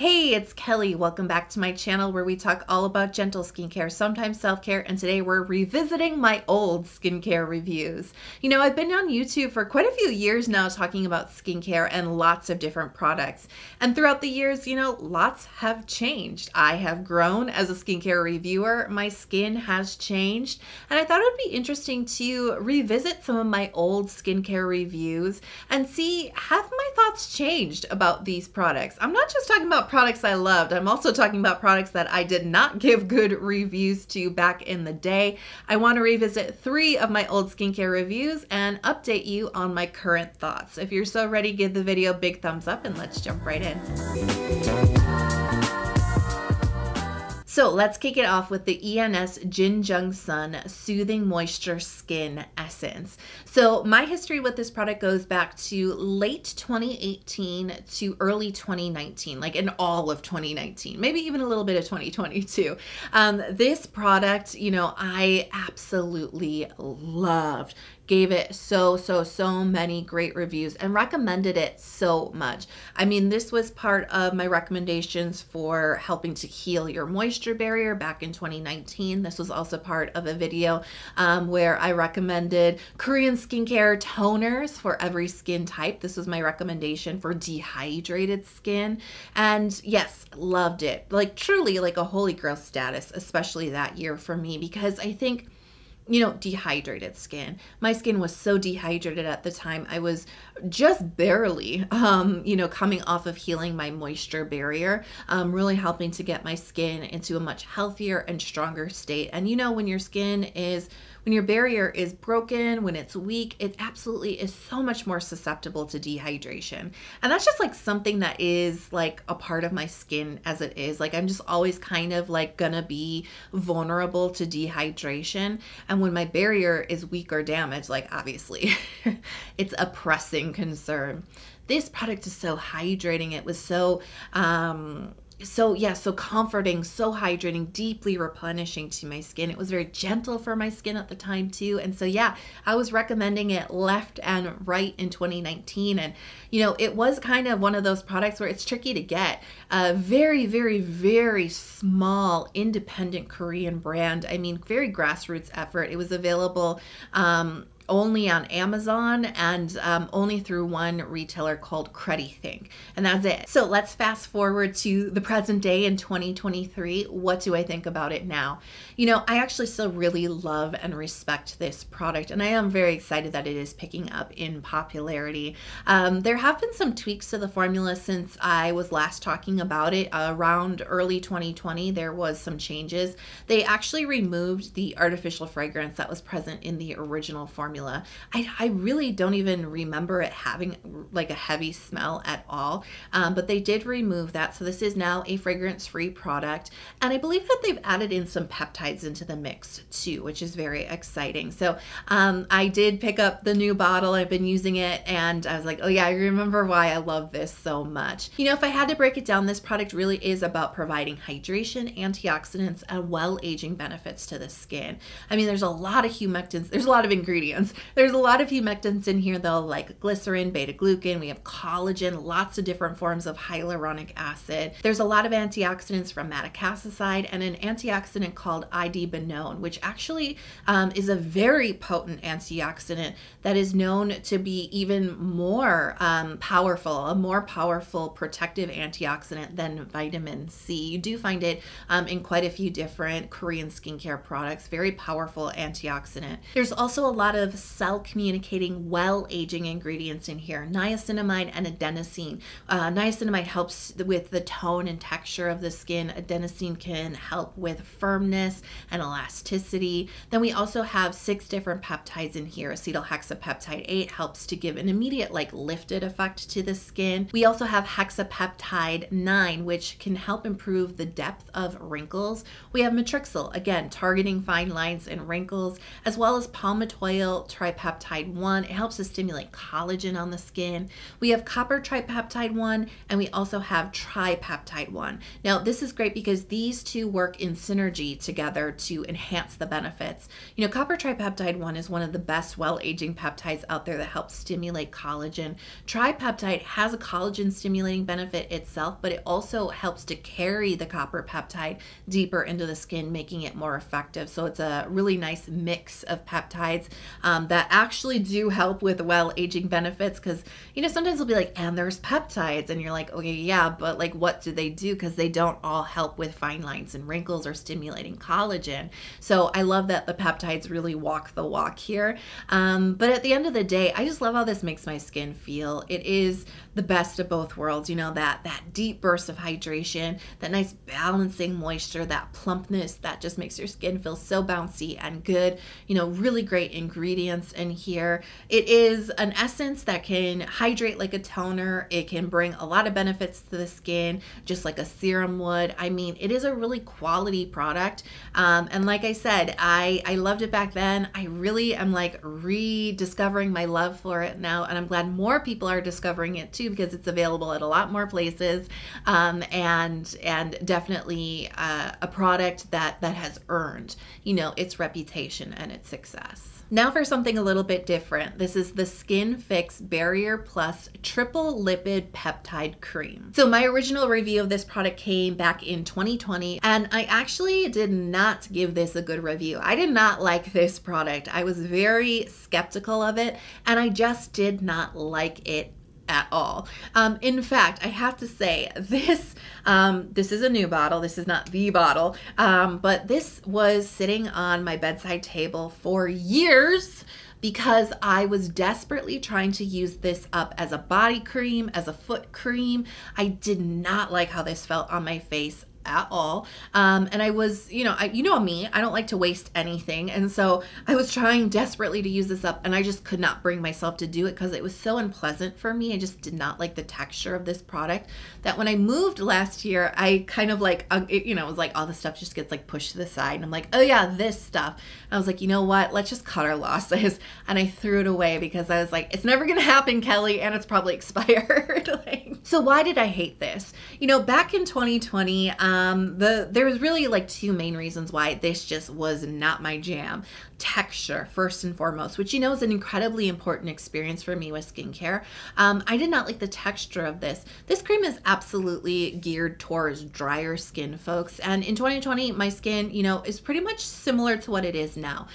Hey, it's Kelly. Welcome back to my channel where we talk all about gentle skincare, sometimes self-care, and today we're revisiting my old skincare reviews. You know, I've been on YouTube for quite a few years now talking about skincare and lots of different products. And throughout the years, you know, lots have changed. I have grown as a skincare reviewer. My skin has changed. And I thought it would be interesting to revisit some of my old skincare reviews and see, have my thoughts changed about these products? I'm not just talking about products I loved. I'm also talking about products that I did not give good reviews to back in the day. I want to revisit 3 of my old skincare reviews and update you on my current thoughts. If you're so ready, give the video a big thumbs up and let's jump right in. So let's kick it off with the ENS Jung Sun Soothing Moisture Skin Essence. So my history with this product goes back to late 2018 to early 2019, like in all of 2019, maybe even a little bit of 2022. This product, you know, I absolutely loved. Gave it so many great reviews and recommended it so much. I mean, this was part of my recommendations for helping to heal your moisture barrier back in 2019. This was also part of a video where I recommended Korean skincare toners for every skin type. This was my recommendation for dehydrated skin. And yes, loved it. Like truly like a holy grail status, especially that year for me, because I think, you know, dehydrated skin. My skin was so dehydrated at the time. I was just barely, you know, coming off of healing my moisture barrier, really helping to get my skin into a much healthier and stronger state. And you know, when your barrier is broken, when it's weak, it absolutely is so much more susceptible to dehydration. And that's just like something that is like a part of my skin as it is. Like I'm just always kind of like gonna be vulnerable to dehydration. And when my barrier is weak or damaged, like obviously it's a pressing concern. This product is so hydrating. It was so comforting, so hydrating, deeply replenishing to my skin. It was very gentle for my skin at the time too. And so yeah, I was recommending it left and right in 2019. And you know, it was kind of one of those products where it's tricky to get. A very small independent Korean brand. I mean, very grassroots effort. It was available only on Amazon and only through one retailer called Think, and that's it. So let's fast forward to the present day in 2023. What do I think about it now? You know, I actually still really love and respect this product, and I am very excited that it is picking up in popularity. There have been some tweaks to the formula since I was last talking about it around early 2020. There was some changes. They actually removed the artificial fragrance that was present in the original formula. I really don't even remember it having like a heavy smell at all, but they did remove that. So this is now a fragrance-free product. And I believe that they've added in some peptides into the mix too, which is very exciting. So I did pick up the new bottle. I've been using it and I was like, oh yeah, I remember why I love this so much. You know, if I had to break it down, this product really is about providing hydration, antioxidants, and well-aging benefits to the skin. I mean, there's a lot of humectants, there's a lot of ingredients. There's a lot of humectants in here though, like glycerin, beta-glucan, we have collagen, lots of different forms of hyaluronic acid. There's a lot of antioxidants from madecassoside and an antioxidant called ID-benone, which actually is a very potent antioxidant that is known to be even more powerful, a more powerful protective antioxidant than vitamin C. You do find it in quite a few different Korean skincare products, very powerful antioxidant. There's also a lot of cell communicating well-aging ingredients in here, niacinamide and adenosine. Niacinamide helps with the tone and texture of the skin. Adenosine can help with firmness and elasticity. Then we also have 6 different peptides in here. Acetylhexapeptide 8 helps to give an immediate like lifted effect to the skin. We also have hexapeptide 9, which can help improve the depth of wrinkles. We have matrixyl, again, targeting fine lines and wrinkles, as well as palmitoyl mineral tripeptide 1. It helps to stimulate collagen on the skin. We have copper tripeptide 1, and we also have tripeptide 1. Now, this is great because these two work in synergy together to enhance the benefits. You know, copper tripeptide 1 is one of the best well-aging peptides out there that helps stimulate collagen. Tripeptide has a collagen stimulating benefit itself, but it also helps to carry the copper peptide deeper into the skin, making it more effective. So it's a really nice mix of peptides that actually do help with well-aging benefits, because, you know, sometimes they'll be like, and there's peptides, and you're like, okay, yeah, but like, what do they do? Because they don't all help with fine lines and wrinkles or stimulating collagen. So I love that the peptides really walk the walk here. But at the end of the day, I just love how this makes my skin feel. It is the best of both worlds, you know, that deep burst of hydration, that nice balancing moisture, that plumpness that just makes your skin feel so bouncy and good. You know, really great ingredients in here. It is an essence that can hydrate like a toner. It can bring a lot of benefits to the skin, just like a serum would. I mean, it is a really quality product. And like I said, I loved it back then. I really am like rediscovering my love for it now, and I'm glad more people are discovering it too, because it's available at a lot more places, and definitely a product that has earned, you know, its reputation and its success. Now for something a little bit different. This is the Skinfix Barrier Plus Triple Lipid Peptide Cream. So my original review of this product came back in 2020, and I actually did not give this a good review. I did not like this product. I was very skeptical of it, and I just did not like it at all. In fact, I have to say this is a new bottle. This is not the bottle, but this was sitting on my bedside table for years because I was desperately trying to use this up as a body cream, as a foot cream. I did not like how this felt on my face at all. And I was, you know me, I don't like to waste anything. And so I was trying desperately to use this up, and I just could not bring myself to do it because it was so unpleasant for me. I just did not like the texture of this product, that when I moved last year, I kind of like, it was like all the stuff just gets like pushed to the side. And I'm like, oh yeah, this stuff. And I was like, you know what? Let's just cut our losses. And I threw it away because I was like, it's never going to happen, Kelly. And it's probably expired. So why did I hate this? You know, back in 2020, there was really like two main reasons why this just was not my jam. Texture, first and foremost, which, you know, is an incredibly important experience for me with skincare. I did not like the texture of this. This cream is absolutely geared towards drier skin folks. And in 2020, my skin, you know, is pretty much similar to what it is now.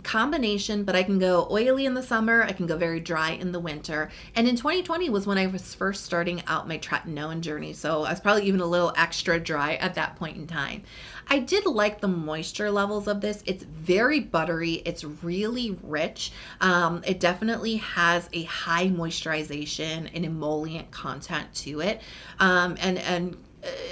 Combination, but I can go oily in the summer. I can go very dry in the winter. And in 2020 was when I was first starting out my tretinoin journey. So I was probably even a little extra dry at that point in time. I did like the moisture levels of this. It's very buttery. It's really rich. It definitely has a high moisturization and emollient content to it. And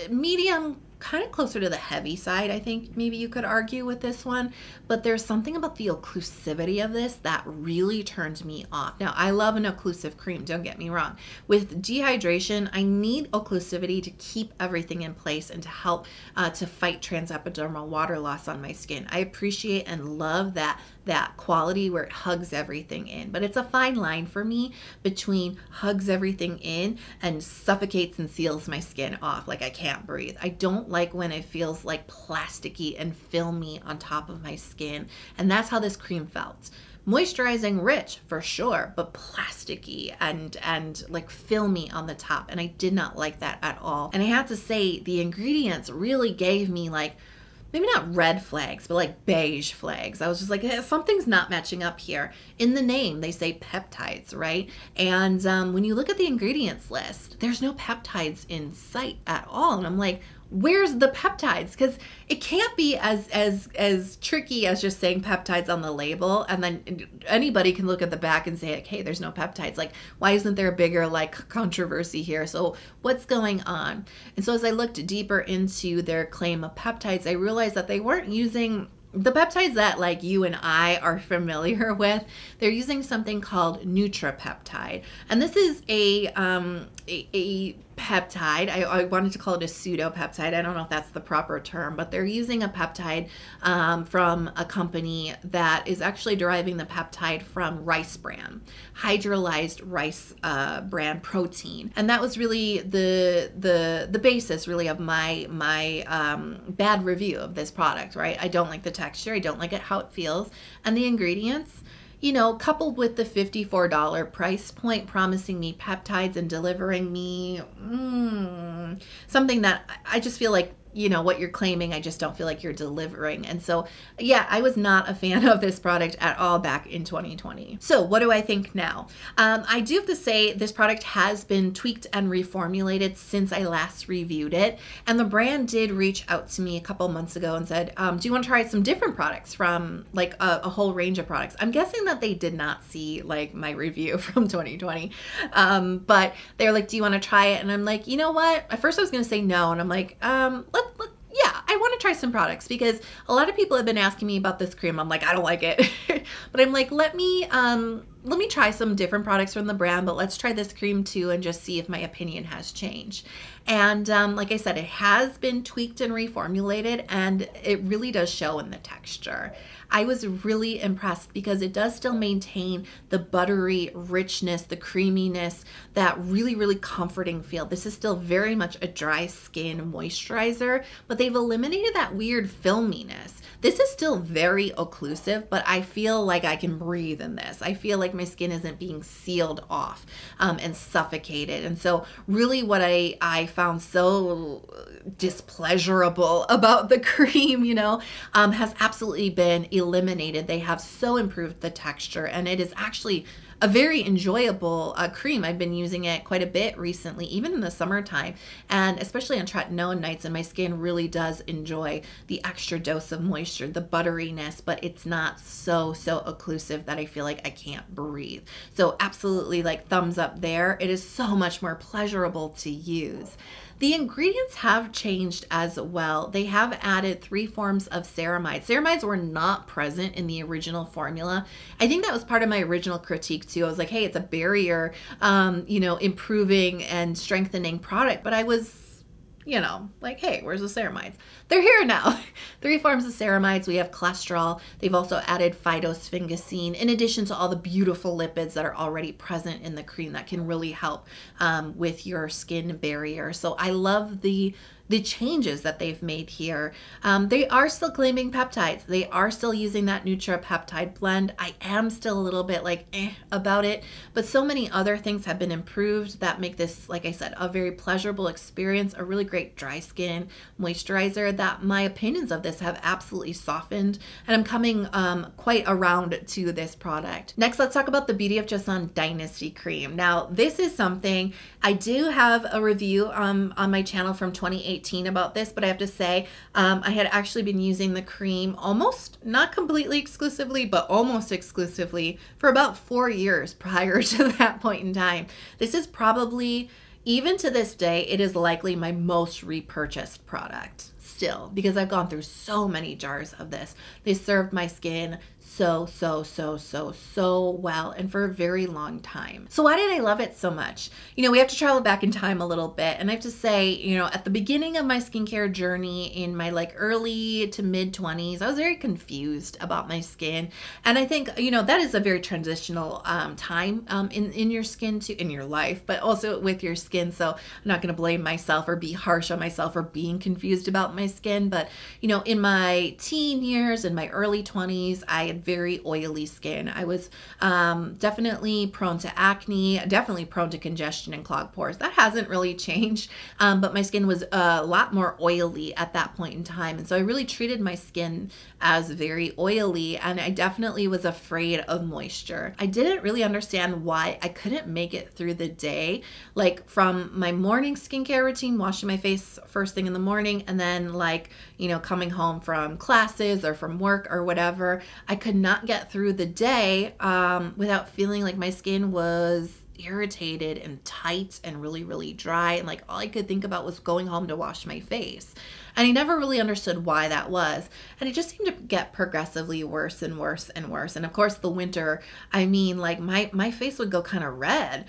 medium, kind of closer to the heavy side, I think maybe you could argue with this one, but there's something about the occlusivity of this that really turned me off. Now, I love an occlusive cream, don't get me wrong. With dehydration, I need occlusivity to keep everything in place and to help to fight transepidermal water loss on my skin. I appreciate and love that quality where it hugs everything in, but it's a fine line for me between hugs everything in and suffocates and seals my skin off like I can't breathe. I don't like when it feels like plasticky and filmy on top of my skin, and that's how this cream felt. Moisturizing, rich for sure, but plasticky and like filmy on the top, and I did not like that at all. And I have to say, the ingredients really gave me like, maybe not red flags, but like beige flags. I was just like, hey, something's not matching up here. In the name, they say peptides, right? And when you look at the ingredients list, there's no peptides in sight at all. And I'm like, where's the peptides? Because it can't be as tricky as just saying peptides on the label, and then anybody can look at the back and say, like, hey, there's no peptides. Like, why isn't there a bigger like controversy here? So what's going on? And so as I looked deeper into their claim of peptides, I realized that they weren't using the peptides that like you and I are familiar with. They're using something called Nutrapeptide, and this is a peptide. I wanted to call it a pseudo-peptide. I don't know if that's the proper term, but they're using a peptide from a company that is actually deriving the peptide from rice bran, hydrolyzed rice bran protein. And that was really the basis really of my bad review of this product, right? I don't like the texture. I don't like it how it feels. And the ingredients, you know, coupled with the $54 price point, promising me peptides and delivering me something that I just feel like, you know, what you're claiming, I just don't feel like you're delivering. And so, yeah, I was not a fan of this product at all back in 2020. So what do I think now? I do have to say this product has been tweaked and reformulated since I last reviewed it. And the brand did reach out to me a couple months ago and said, do you want to try some different products from like a whole range of products? I'm guessing that they did not see like my review from 2020. But they're like, do you want to try it? And I'm like, you know what? At first I was going to say no. And I'm like, yeah, I want to try some products because a lot of people have been asking me about this cream. I'm like, I don't like it. But I'm like, let me try some different products from the brand, but let's try this cream too and just see if my opinion has changed. And like I said, it has been tweaked and reformulated, and it really does show in the texture. I was really impressed because it does still maintain the buttery richness, the creaminess, that really, really comforting feel. This is still very much a dry skin moisturizer, but they've eliminated that weird filminess. This is still very occlusive, but I feel like I can breathe in this. I feel like my skin isn't being sealed off and suffocated. And so really what I found so displeasurable about the cream, you know, has absolutely been eliminated. They have so improved the texture, and it is actually a very enjoyable cream. I've been using it quite a bit recently, even in the summertime, and especially on tretinoin nights, and my skin really does enjoy the extra dose of moisture, the butteriness, but it's not so occlusive that I feel like I can't breathe. So absolutely, like, thumbs up there. It is so much more pleasurable to use. The ingredients have changed as well. They have added 3 forms of ceramides. Ceramides were not present in the original formula. I think that was part of my original critique too. I was like, hey, it's a barrier, you know, improving and strengthening product. But I was, you know, like, hey, where's the ceramides? They're here now. 3 forms of ceramides. We have cholesterol. They've also added phytosphingosine, in addition to all the beautiful lipids that are already present in the cream that can really help with your skin barrier. So I love the changes that they've made here. They are still claiming peptides. They are still using that Nutra-peptide blend. I am still a little bit like about it, but so many other things have been improved that make this, like I said, a very pleasurable experience, a really great dry skin moisturizer, that my opinions of this have absolutely softened, and I'm coming quite around to this product. Next, let's talk about the Beauty of Joseon Dynasty cream. Now, this is something I do have a review on my channel from 2018 about this, but I have to say I had actually been using the cream almost, not completely exclusively, but almost exclusively for about 4 years prior to that point in time. This is probably, even to this day, it is likely my most repurchased product still, because I've gone through so many jars of this. They served my skin so well, and for a very long time. So why did I love it so much? You know, we have to travel back in time a little bit, and I have to say, you know, at the beginning of my skincare journey in my like early to mid 20s, I was very confused about my skin. And I think, you know, that is a very transitional time in your skin in your life, but also with your skin. So I'm not going to blame myself or be harsh on myself for being confused about my skin. But, you know, in my teen years, in my early 20s, I had very oily skin. I was definitely prone to acne, definitely prone to congestion and clogged pores. That hasn't really changed, but my skin was a lot more oily at that point in time. And so I really treated my skin as very oily, and I definitely was afraid of moisture. I didn't really understand why I couldn't make it through the day, like from my morning skincare routine, washing my face first thing in the morning, and then like, you know, coming home from classes or from work or whatever. I could not get through the day without feeling like my skin was irritated and tight and really, really dry. And like all I could think about was going home to wash my face. And I never really understood why that was. And it just seemed to get progressively worse and worse and worse. And of course, the winter, I mean, like my face would go kind of red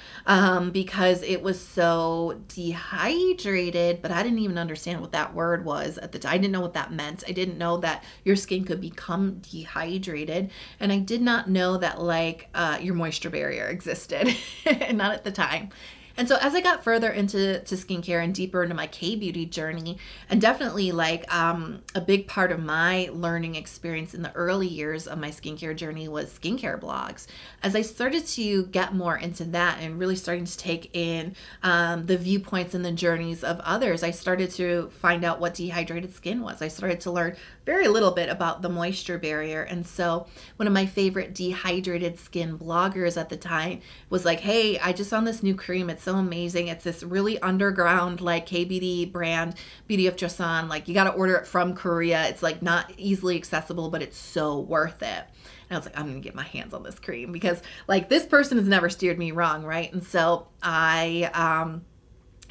because it was so dehydrated, but I didn't even understand what that word was at the time. I didn't know what that meant. I didn't know that your skin could become dehydrated. And I did not know that like your moisture barrier existed, not at the time. And so as I got further into skincare and deeper into my K-beauty journey, and definitely like a big part of my learning experience in the early years of my skincare journey was skincare blogs. As I started to get more into that and really starting to take in the viewpoints and the journeys of others, I started to find out what dehydrated skin was. I started to learn very little bit about the moisture barrier. And so one of my favorite dehydrated skin bloggers at the time was like, hey, I just found this new cream. It's so amazing. It's this really underground like K-beauty brand, Beauty of Joseon. Like you got to order it from Korea. It's like not easily accessible, but it's so worth it. And I was like, I'm going to get my hands on this cream because like this person has never steered me wrong, right? And so I,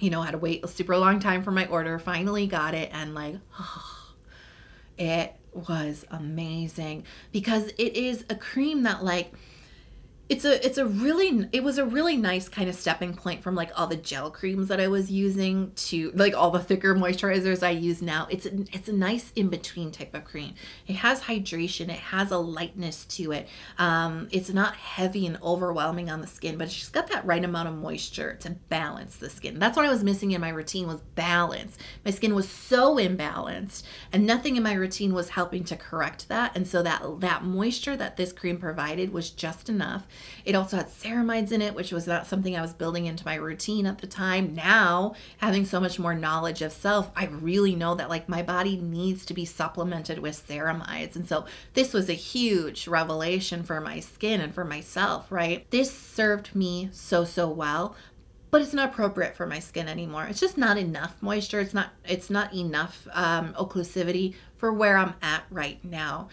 had to wait a super long time for my order, finally got it, and like, it was amazing because it is a cream that like, it was a really nice kind of stepping point from like all the gel creams that I was using to like all the thicker moisturizers I use now. It's a nice in-between type of cream. It has hydration, it has a lightness to it. It's not heavy and overwhelming on the skin, but it's just got that right amount of moisture to balance the skin. That's what I was missing in my routine, was balance. My skin was so imbalanced and nothing in my routine was helping to correct that. And so that moisture that this cream provided was just enough. It also had ceramides in it, which was not something I was building into my routine at the time. Now, having so much more knowledge of self, I really know that like my body needs to be supplemented with ceramides. And so this was a huge revelation for my skin and for myself, right? This served me so, so well, but it's not appropriate for my skin anymore. It's just not enough moisture. It's not enough occlusivity for where I'm at right now.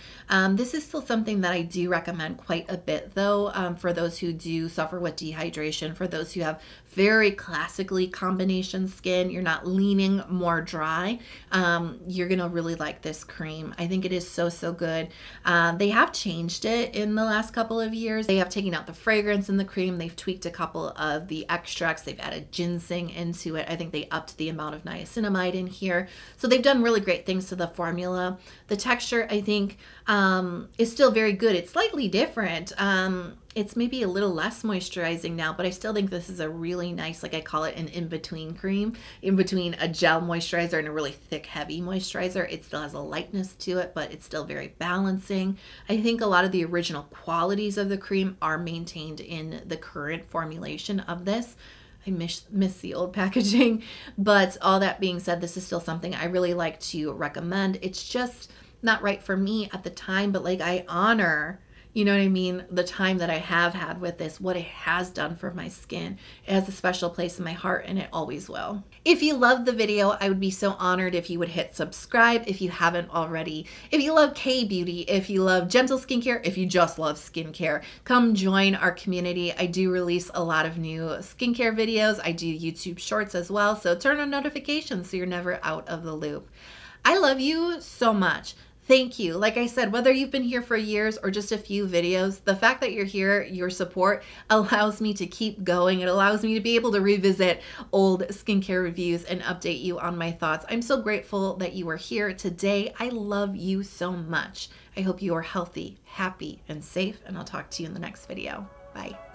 This is still something that I do recommend quite a bit though, for those who do suffer with dehydration, for those who have very classically combination skin, you're not leaning more dry, you're gonna really like this cream. I think it is so, so good. They have changed it in the last couple of years. They have taken out the fragrance in the cream. They've tweaked a couple of the extracts. They've added ginseng into it. I think they upped the amount of niacinamide in here. So they've done really great things to the formula. The texture, I think, is still very good. It's slightly different. It's maybe a little less moisturizing now, but I still think this is a really nice, like I call it an in-between cream, in between a gel moisturizer and a really thick, heavy moisturizer. It still has a lightness to it, but it's still very balancing. I think a lot of the original qualities of the cream are maintained in the current formulation of this. I miss the old packaging, but all that being said, this is still something I really like to recommend. It's just not right for me at the time, but like I honor, you know what I mean, the time that I have had with this, what it has done for my skin. It has a special place in my heart and it always will. If you loved the video, I would be so honored if you would hit subscribe if you haven't already. If you love K-beauty, if you love gentle skincare, if you just love skincare, come join our community. I do release a lot of new skincare videos. I do YouTube shorts as well, so turn on notifications so you're never out of the loop. I love you so much. Thank you. Like I said, whether you've been here for years or just a few videos, the fact that you're here, your support allows me to keep going. It allows me to be able to revisit old skincare reviews and update you on my thoughts. I'm so grateful that you are here today. I love you so much. I hope you are healthy, happy, and safe, and I'll talk to you in the next video. Bye.